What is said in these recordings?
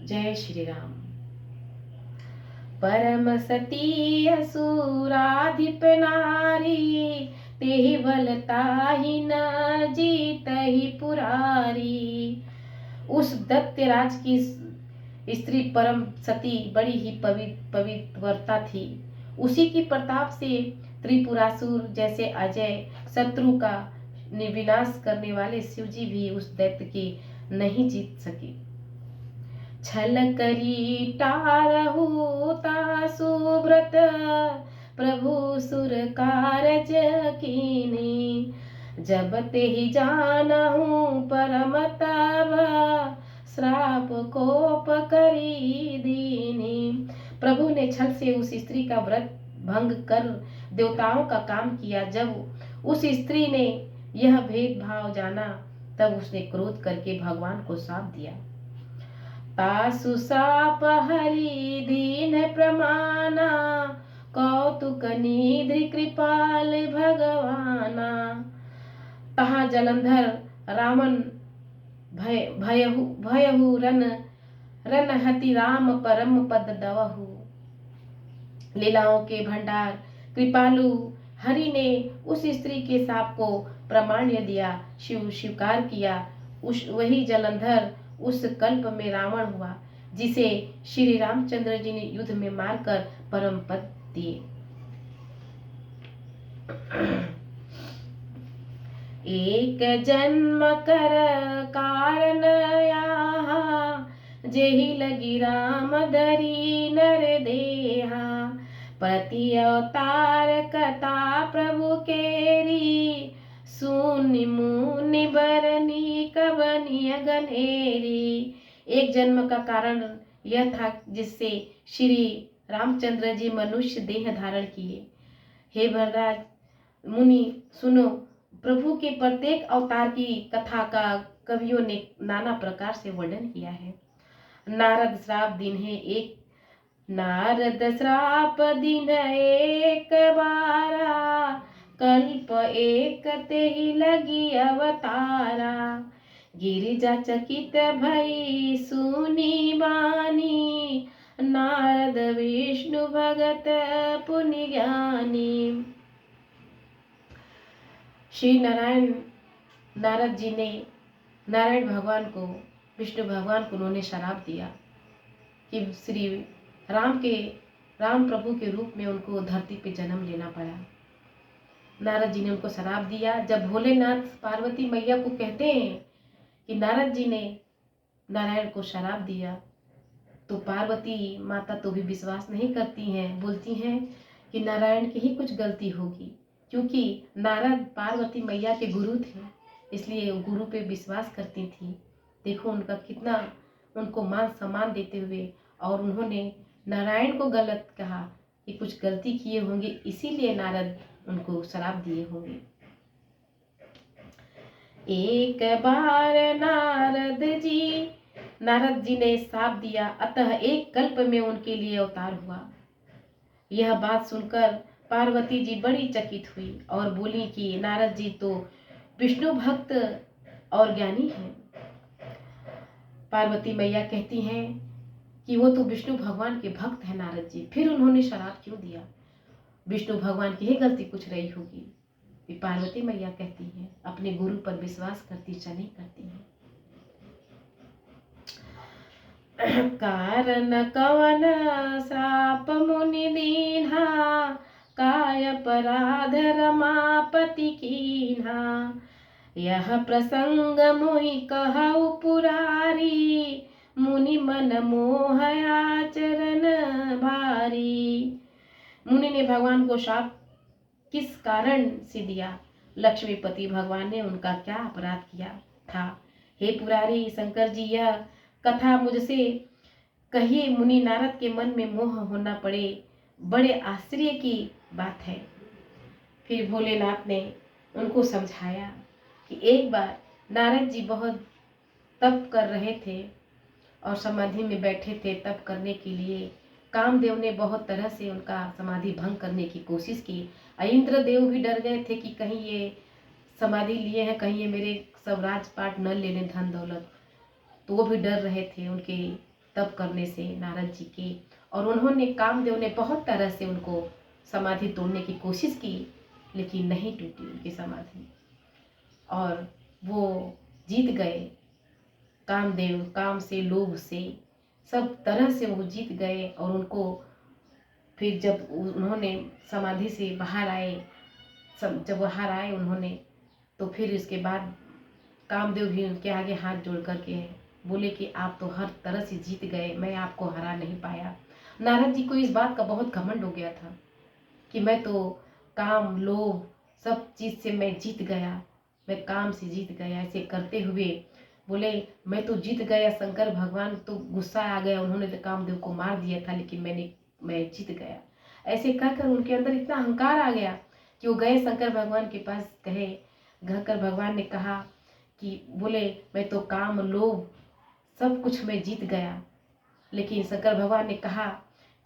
जय श्री राम। परम सती असुराधिप नारी, तेहि बल ताहि न जीतहि पुरारी। उस दैत्यराज की स्त्री परम सती बड़ी ही पवित्रता थी। उसी की प्रताप से त्रिपुरासुर जैसे अजय शत्रु का विनाश करने वाले शिवजी भी उस दैत्य की नहीं जीत सके। छल करी टारहु सुब्रत, प्रभु सुर कारज कीनी। जब ते ही जानहु परम तब, श्राप कोप करी दीनी। प्रभु ने छल से उस स्त्री का व्रत भंग कर देवताओं का काम किया। जब उस स्त्री ने यह भेदभाव जाना, तब उसने क्रोध करके भगवान को शाप दिया। तासु साप हरि दीन प्रमाना, कौतुक निधि कृपाल भगवाना। तहाँ जलंधर रावण भयहु रन हति राम परम पद दवहु। लीलाओं के भंडार कृपालु हरि ने उस स्त्री के शाप को प्रमाण्य दिया, स्वीकार किया। वही जलंधर उस कल्प में रावण हुआ, जिसे श्री रामचंद्र जी ने युद्ध में मारकर परम पद दिए। एक जन्म कर कारण यहाँ, जेहि लगी राम धरी नर देहा। प्रति अवतार कथा प्रभु केरी, सुनि मुनि बरनी कवनी गनेरी। एक जन्म का कारण यह था जिससे श्री रामचंद्र जी मनुष्य देह धारण किए। हे भरद्वाज मुनि सुनो, प्रभु के प्रत्येक अवतार की कथा का कवियों ने नाना प्रकार से वर्णन किया है। नारद श्राप दिन है एक, नारद श्राप दिन एक बारा, कल्प एक तेहि लगी अवतारा। गिरिजा चकित भई सुनी बानी, नारद विष्णु भगत पुनि ज्ञानी। श्री नारद जी ने नारायण भगवान को, विष्णु भगवान को उन्होंने शराप दिया कि श्री राम प्रभु के रूप में उनको धरती पे जन्म लेना पड़ा। नारद जी ने उनको शराप दिया। जब भोलेनाथ पार्वती मैया को कहते हैं कि नारद जी ने नारायण को शराप दिया, तो पार्वती माता तो भी विश्वास नहीं करती हैं, बोलती हैं कि नारायण की ही कुछ गलती होगी, क्योंकि नारद पार्वती मैया के गुरु थे, इसलिए गुरु पे विश्वास करती थी। देखो उनका कितना उनको मान सम्मान देते हुए, और उन्होंने नारायण को गलत कहा कि कुछ गलती किए होंगे, इसीलिए नारद उनको श्राप दिए होंगे। एक बार नारद जी ने श्राप दिया, अतः एक कल्प में उनके लिए अवतार हुआ। यह बात सुनकर पार्वती जी बड़ी चकित हुई और बोली कि नारद जी तो विष्णु भक्त और ज्ञानी हैं। पार्वती मैया कहती हैं कि वो तो विष्णु भगवान के भक्त हैं नारद जी, फिर उन्होंने शराप क्यों दिया? विष्णु भगवान की ही गलती कुछ रही होगी। पार्वती मैया कहती हैं, अपने गुरु पर विश्वास करती चली करती हैं। कारण कवन श्राप मुनि दीन्हा, काय अपराध रमापति कीन्हा। यह प्रसंग मोहि कहु पुरारी, मुनि मन मोह आचरण भारी। मुनि ने भगवान को शाप किस कारण से दिया? लक्ष्मीपति भगवान ने उनका क्या अपराध किया था? हे पुरारी शंकर जी, यह कथा मुझसे कहिए। मुनि नारद के मन में मोह होना पड़े, बड़े आश्चर्य की बात है। फिर भोलेनाथ ने उनको समझाया कि एक बार नारद जी बहुत तप कर रहे थे और समाधि में बैठे थे। तप करने के लिए कामदेव ने बहुत तरह से उनका समाधि भंग करने की कोशिश की। इंद्रदेव भी डर गए थे कि कहीं ये समाधि लिए हैं, कहीं ये मेरे सब राजपाट न ले लें, धन दौलत। तो वो भी डर रहे थे उनके तप करने से नारद जी के, और उन्होंने कामदेव ने बहुत तरह से उनको समाधि तोड़ने की कोशिश की, लेकिन नहीं टूटी उनकी समाधि, और वो जीत गए। कामदेव काम से, लोभ से, सब तरह से वो जीत गए। और उनको फिर जब उन्होंने समाधि से बाहर आए, सब जब बाहर आए उन्होंने, तो फिर इसके बाद कामदेव भी उनके आगे हाथ जोड़ करके बोले कि आप तो हर तरह से जीत गए, मैं आपको हरा नहीं पाया। नारद जी को इस बात का बहुत घमंड हो गया था कि मैं तो काम, लोभ, सब चीज़ से मैं जीत गया, मैं काम से जीत गया। ऐसे करते हुए बोले मैं तो जीत गया, शंकर भगवान तो गुस्सा आ गया, उन्होंने तो कामदेव को मार दिया था, लेकिन मैं जीत गया। ऐसे कहकर उनके अंदर इतना अहंकार आ गया कि वो गए शंकर भगवान के पास, कहे शंकर भगवान ने कहा कि बोले मैं तो काम, लोभ, सब कुछ मैं जीत गया। लेकिन शंकर भगवान ने कहा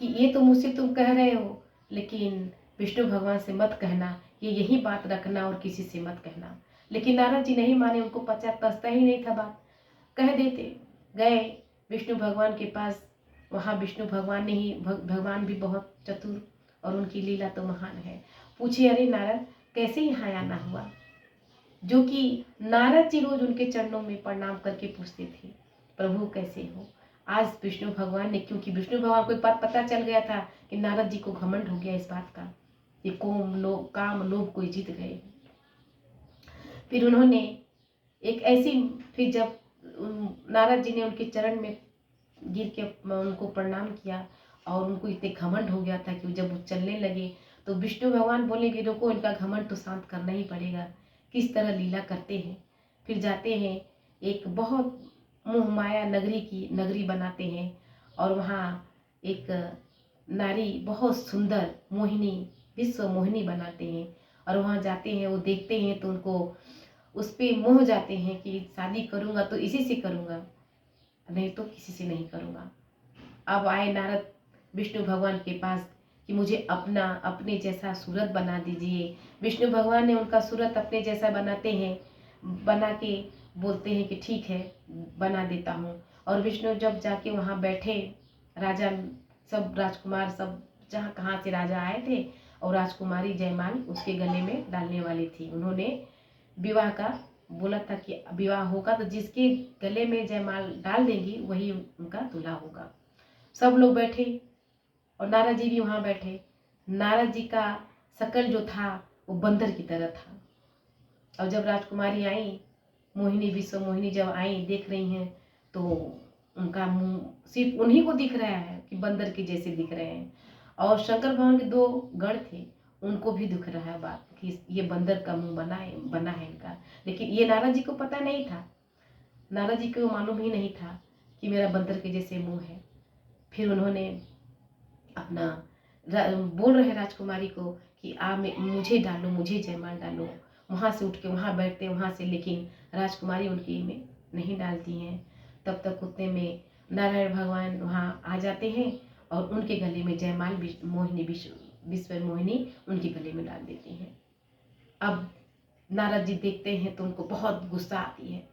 कि ये तो मुझसे तुम कह रहे हो, लेकिन विष्णु भगवान से मत कहना, ये यही बात रखना और किसी से मत कहना। लेकिन नारद जी नहीं माने, उनको पचता ही नहीं था बात, कह देते। गए विष्णु भगवान के पास, वहाँ विष्णु भगवान ने ही, भगवान भी बहुत चतुर और उनकी लीला तो महान है। पूछे अरे नारद कैसे यहाँ आना हुआ, जो कि नारद जी रोज उनके चरणों में प्रणाम करके पूछते थे प्रभु कैसे हो। आज विष्णु भगवान ने, क्योंकि विष्णु भगवान को बात पता चल गया था कि नारद जी को घमंड हो गया इस बात का, ये काम लोभ को जीत गए। फिर उन्होंने एक ऐसी, फिर जब नारद जी ने उनके चरण में गिर के उनको प्रणाम किया, और उनको इतने घमंड हो गया था कि जब वो चलने लगे तो विष्णु भगवान बोले कि रुको, इनका घमंड तो शांत करना ही पड़ेगा, किस तरह लीला करते हैं। फिर जाते हैं एक बहुत मोहमाया नगरी बनाते हैं, और वहाँ एक नारी बहुत सुंदर मोहिनी, विश्व मोहिनी बनाते हैं, और वहाँ जाते हैं, वो देखते हैं तो उनको उस पर मोह जाते हैं कि शादी करूँगा तो इसी से करूँगा, नहीं तो किसी से नहीं करूँगा। अब आए नारद विष्णु भगवान के पास कि मुझे अपने जैसा सूरत बना दीजिए। विष्णु भगवान ने उनका सूरत अपने जैसा बनाते हैं, बना के बोलते हैं कि ठीक है बना देता हूँ। और विष्णु जब जाके वहाँ बैठे, राजा सब राजकुमार सब जहाँ कहाँ से राजा आए थे, और राजकुमारी जयमाल उसके गले में डालने वाली थी। उन्होंने विवाह का बोला था कि विवाह होगा तो जिसके गले में जयमाल डाल देंगी वही उनका दूल्हा होगा। सब लोग बैठे और नारद जी भी वहाँ बैठे। नारद जी का शकल जो था वो बंदर की तरह था। और जब राजकुमारी आई, मोहिनी, विश्व मोहिनी जब आई, देख रही हैं तो उनका मुंह सिर्फ उन्हीं को दिख रहा है कि बंदर के जैसे दिख रहे हैं। और शंकर भगवान के 2 गण थे, उनको भी दिख रहा है बात कि ये बंदर का मुंह बना है इनका। लेकिन ये नारद जी को पता नहीं था, नारद जी को मालूम ही नहीं था कि मेरा बंदर के जैसे मुंह है। फिर उन्होंने अपना बोल रहे राजकुमारी को कि मुझे डालो, मुझे जयमाल डालो। वहाँ से उठ के वहाँ बैठते, वहाँ से, लेकिन राजकुमारी उनकी में नहीं डालती हैं। तब तक उतने में नारायण भगवान वहाँ आ जाते हैं और उनके गले में जयमाल मोहिनी, विश्व मोहिनी उनके गले में डाल देती हैं। अब नारद जी देखते हैं तो उनको बहुत गुस्सा आती है,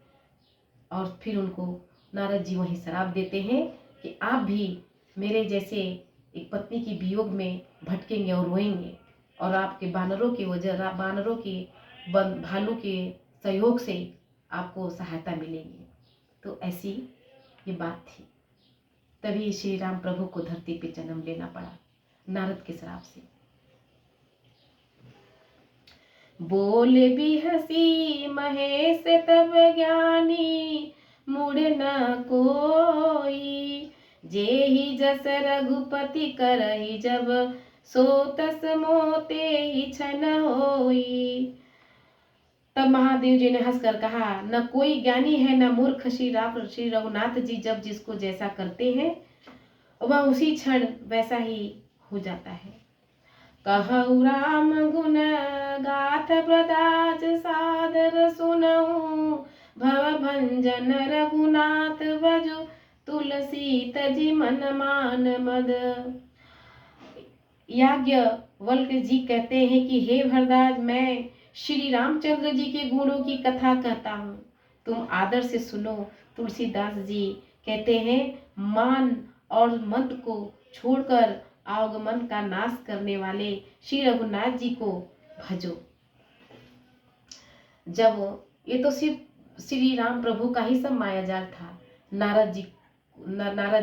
और फिर उनको नारद जी वहीं श्राप देते हैं कि आप भी मेरे जैसे एक पत्नी की वियोग में भटकेंगे और रोएंगे, और आपके बानरों के भालू के सहयोग से आपको सहायता मिलेगी। तो ऐसी ये बात थी। तभी श्री राम प्रभु को धरती पे जन्म लेना पड़ा नारद के श्राप से। बोल भी हसी महेश तब ज्ञानी, मुड़ न कोई, जेहि जस रघुपति करहि जब, सो तस मोते ही छन होई। तब महादेव जी ने हंसकर कहा, न कोई ज्ञानी है न मूर्ख, श्री रघुनाथ जी जब जिसको जैसा करते हैं वह उसी क्षण वैसा ही हो जाता है। कहु राम गुण गाथ प्रदाच, सादर सुनऊ भव भंजन रघुनाथ भजु, तुलसी तजि मन मान मद। याज्ञवल्क्य जी कहते हैं कि हे भरद्वाज, मैं श्री रामचंद्र जी के गुणों की कथा कहता हूँ, तुम आदर से सुनो। तुलसीदास जी कहते हैं, मान और मद को छोड़कर आगमन का नाश करने वाले श्री रघुनाथ जी को भजो। जब ये तो सिर्फ श्री राम प्रभु का ही सब मायाजाल था। नारद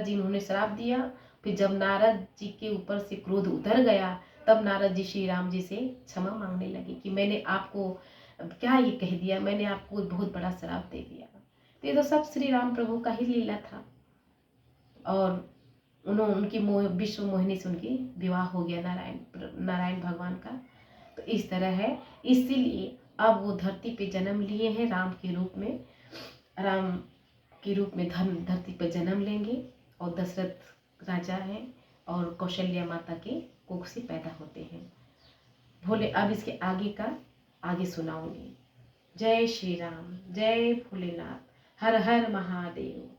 जी उन्होंने श्राप दिया। फिर जब नारद जी के ऊपर से क्रोध उतर गया, तब नारद जी श्री राम जी से क्षमा मांगने लगे कि मैंने आपको क्या ये कह दिया, मैंने आपको बहुत बड़ा श्राप दे दिया। तो ये तो सब श्री राम प्रभु का ही लीला था। और उनकी विश्व मोहिनी से उनकी विवाह हो गया नारायण भगवान का। तो इस तरह है, इसीलिए अब वो धरती पे जन्म लिए हैं राम के रूप में धरती पे जन्म लेंगे। और दशरथ राजा हैं और कौशल्या माता के कोख से पैदा होते हैं। भोले अब इसके आगे का आगे सुनाऊंगी। जय श्री राम, जय भोलेनाथ, हर हर महादेव।